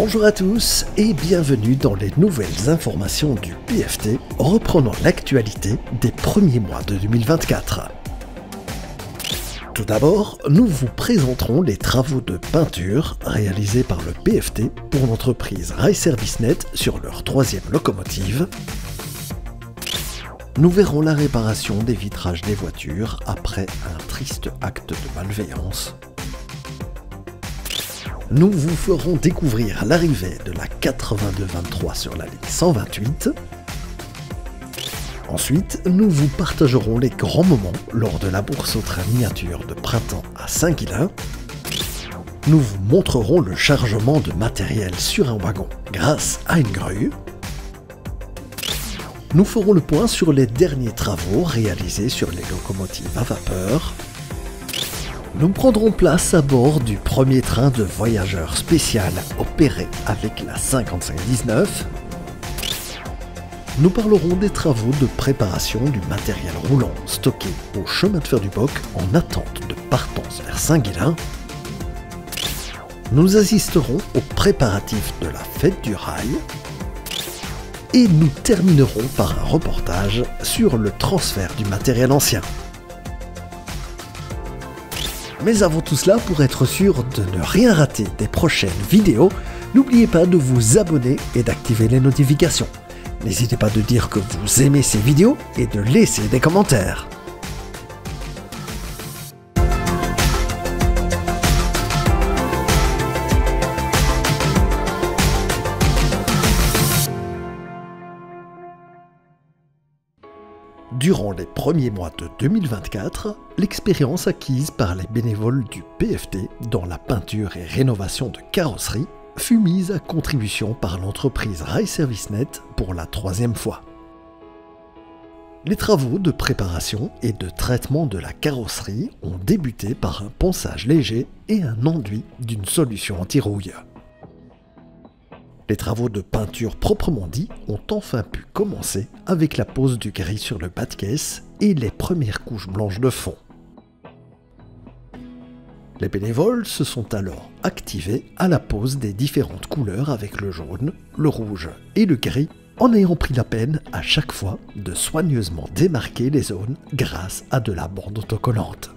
Bonjour à tous et bienvenue dans les nouvelles informations du PFT reprenant l'actualité des premiers mois de 2024. Tout d'abord, nous vous présenterons les travaux de peinture réalisés par le PFT pour l'entreprise Rail ServiceNet sur leur troisième locomotive. Nous verrons la réparation des vitrages des voitures après un triste acte de malveillance. Nous vous ferons découvrir l'arrivée de la 8223 sur la ligne 128. Ensuite, nous vous partagerons les grands moments lors de la bourse au train miniature de printemps à Saint-Guilain. Nous vous montrerons le chargement de matériel sur un wagon grâce à une grue. Nous ferons le point sur les derniers travaux réalisés sur les locomotives à vapeur. Nous prendrons place à bord du premier train de voyageurs spécial opéré avec la 5519. Nous parlerons des travaux de préparation du matériel roulant stocké au chemin de fer du Boc en attente de partance vers Saint-Guilain. Nous assisterons aux préparatifs de la fête du rail. Et nous terminerons par un reportage sur le transfert du matériel ancien. Mais avant tout cela, pour être sûr de ne rien rater des prochaines vidéos, n'oubliez pas de vous abonner et d'activer les notifications. N'hésitez pas de dire que vous aimez ces vidéos et de laisser des commentaires. Durant les premiers mois de 2024, l'expérience acquise par les bénévoles du PFT dans la peinture et rénovation de carrosserie fut mise à contribution par l'entreprise Rail ServiceNet pour la troisième fois. Les travaux de préparation et de traitement de la carrosserie ont débuté par un ponçage léger et un enduit d'une solution anti-rouille. Les travaux de peinture proprement dits ont enfin pu commencer avec la pose du gris sur le bas de caisse et les premières couches blanches de fond. Les bénévoles se sont alors activés à la pose des différentes couleurs avec le jaune, le rouge et le gris, en ayant pris la peine à chaque fois de soigneusement démarquer les zones grâce à de la bande autocollante.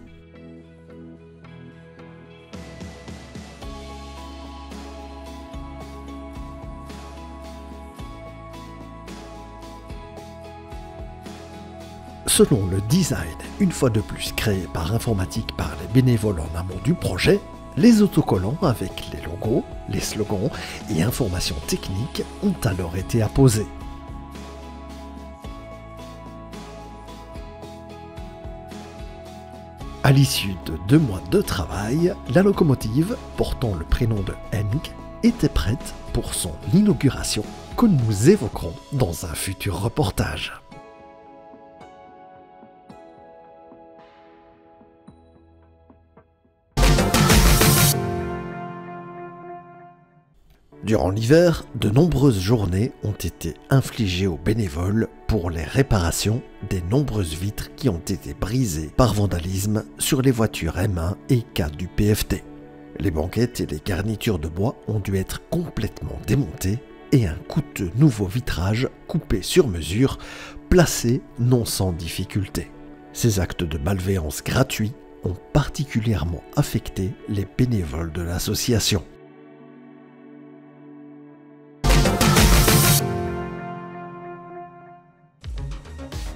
Selon le design, une fois de plus créé par informatique par les bénévoles en amont du projet, les autocollants avec les logos, les slogans et informations techniques ont alors été apposés. À l'issue de 2 mois de travail, la locomotive, portant le prénom de Henk, était prête pour son inauguration que nous évoquerons dans un futur reportage. Durant l'hiver, de nombreuses journées ont été infligées aux bénévoles pour les réparations des nombreuses vitres qui ont été brisées par vandalisme sur les voitures M1 et K du PFT. Les banquettes et les garnitures de bois ont dû être complètement démontées et un coûteux nouveau vitrage coupé sur mesure, placé non sans difficulté. Ces actes de malveillance gratuits ont particulièrement affecté les bénévoles de l'association.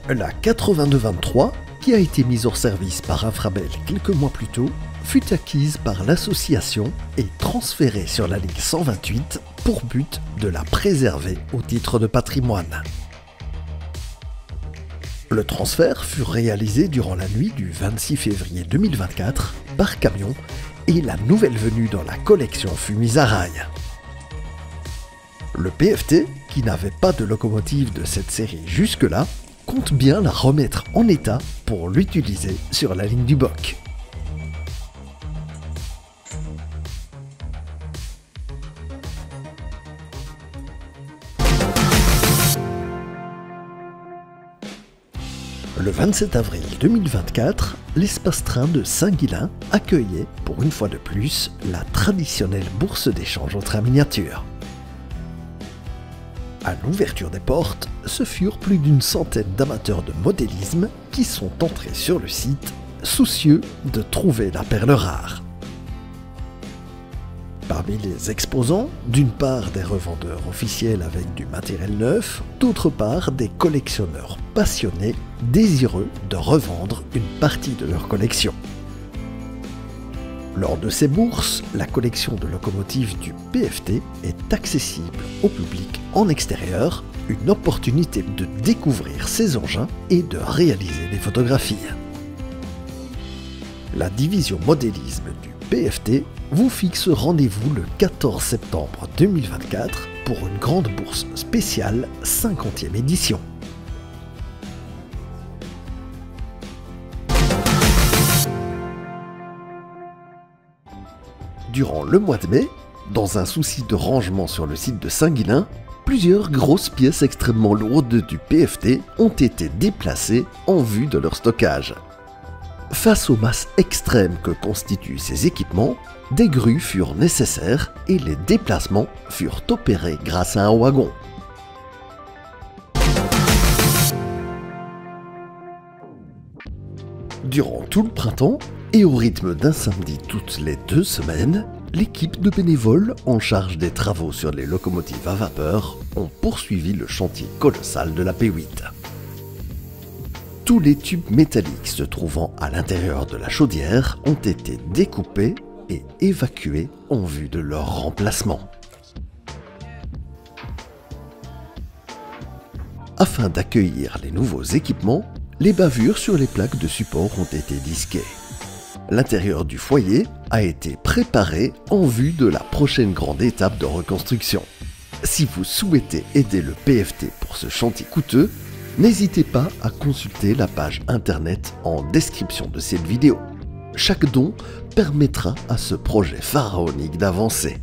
La 8223, qui a été mise hors service par Infrabel quelques mois plus tôt, fut acquise par l'association et transférée sur la ligne 128 pour but de la préserver au titre de patrimoine. Le transfert fut réalisé durant la nuit du 26 février 2024 par camion et la nouvelle venue dans la collection fut mise à rail. Le PFT, qui n'avait pas de locomotive de cette série jusque-là, compte bien la remettre en état pour l'utiliser sur la ligne du Boc. Le 27 avril 2024, l'espace train de Saint-Guilain accueillait, pour une fois de plus, la traditionnelle bourse d'échange au train miniature. À l'ouverture des portes, ce furent plus d'une centaine d'amateurs de modélisme qui sont entrés sur le site, soucieux de trouver la perle rare. Parmi les exposants, d'une part des revendeurs officiels avec du matériel neuf, d'autre part des collectionneurs passionnés désireux de revendre une partie de leur collection. Lors de ces bourses, la collection de locomotives du PFT est accessible au public en extérieur, une opportunité de découvrir ces engins et de réaliser des photographies. La division modélisme du PFT vous fixe rendez-vous le 14 septembre 2024 pour une grande bourse spéciale 50e édition. Durant le mois de mai, dans un souci de rangement sur le site de Saint-Guilain, plusieurs grosses pièces extrêmement lourdes du PFT ont été déplacées en vue de leur stockage. Face aux masses extrêmes que constituent ces équipements, des grues furent nécessaires et les déplacements furent opérés grâce à un wagon. Durant tout le printemps, et au rythme d'un samedi toutes les 2 semaines, l'équipe de bénévoles en charge des travaux sur les locomotives à vapeur ont poursuivi le chantier colossal de la P8. Tous les tubes métalliques se trouvant à l'intérieur de la chaudière ont été découpés et évacués en vue de leur remplacement. Afin d'accueillir les nouveaux équipements, les bavures sur les plaques de support ont été disquées. L'intérieur du foyer a été préparé en vue de la prochaine grande étape de reconstruction. Si vous souhaitez aider le PFT pour ce chantier coûteux, n'hésitez pas à consulter la page internet en description de cette vidéo. Chaque don permettra à ce projet pharaonique d'avancer.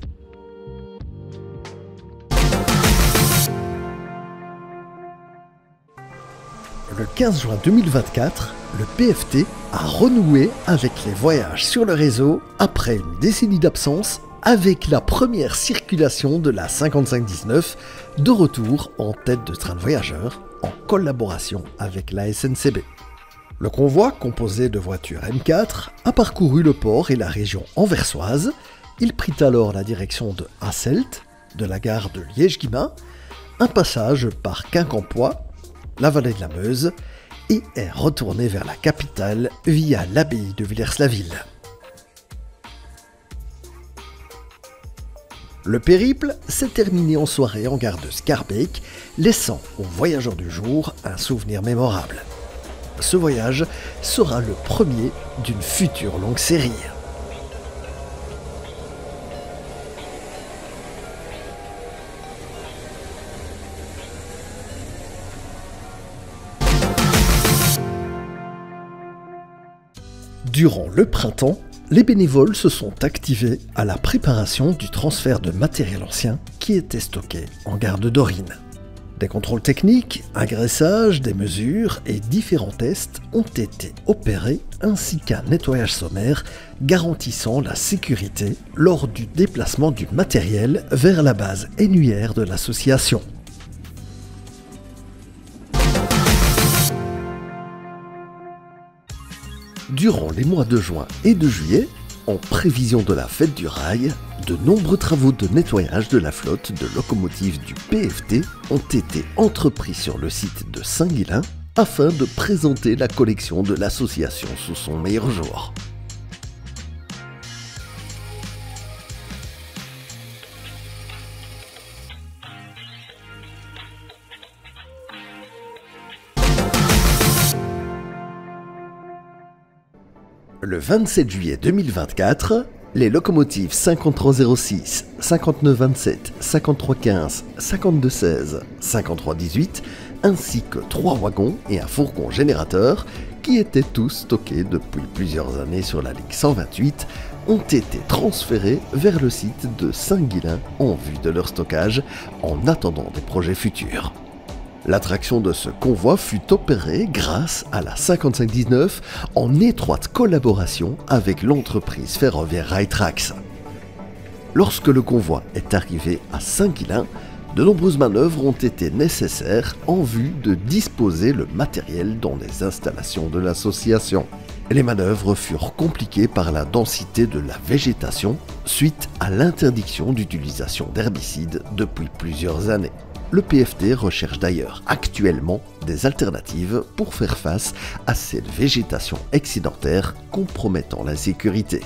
Le 15 juin 2024, le PFT a renoué avec les voyages sur le réseau après une décennie d'absence avec la première circulation de la 5519 de retour en tête de train de voyageurs en collaboration avec la SNCB. Le convoi, composé de voitures M4, a parcouru le port et la région anversoise. Il prit alors la direction de Hasselt, de la gare de Liège-Guillemins, un passage par Quincampoix, la vallée de la Meuse, et est retourné vers la capitale via l'abbaye de Villers-la-Ville. Le périple s'est terminé en soirée en gare de Schaerbeek, laissant aux voyageurs du jour un souvenir mémorable. Ce voyage sera le premier d'une future longue série. Durant le printemps, les bénévoles se sont activés à la préparation du transfert de matériel ancien qui était stocké en gare de Dorine. Des contrôles techniques, un graissage, des mesures et différents tests ont été opérés ainsi qu'un nettoyage sommaire garantissant la sécurité lors du déplacement du matériel vers la base annuaire de l'association. Durant les mois de juin et de juillet, en prévision de la fête du rail, de nombreux travaux de nettoyage de la flotte de locomotives du PFT ont été entrepris sur le site de Saint-Guilain afin de présenter la collection de l'association sous son meilleur jour. Le 27 juillet 2024, les locomotives 5306, 5927, 5315, 5216, 5318, ainsi que 3 wagons et un fourgon générateur, qui étaient tous stockés depuis plusieurs années sur la ligne 128, ont été transférés vers le site de Saint-Guilain en vue de leur stockage en attendant des projets futurs. L'attraction de ce convoi fut opérée grâce à la 5519 en étroite collaboration avec l'entreprise ferroviaire Railtrax. Lorsque le convoi est arrivé à Saint-Guilain, De nombreuses manœuvres ont été nécessaires en vue de disposer le matériel dans les installations de l'association. Les manœuvres furent compliquées par la densité de la végétation suite à l'interdiction d'utilisation d'herbicides depuis plusieurs années. Le PFT recherche d'ailleurs actuellement des alternatives pour faire face à cette végétation excédentaire compromettant la sécurité.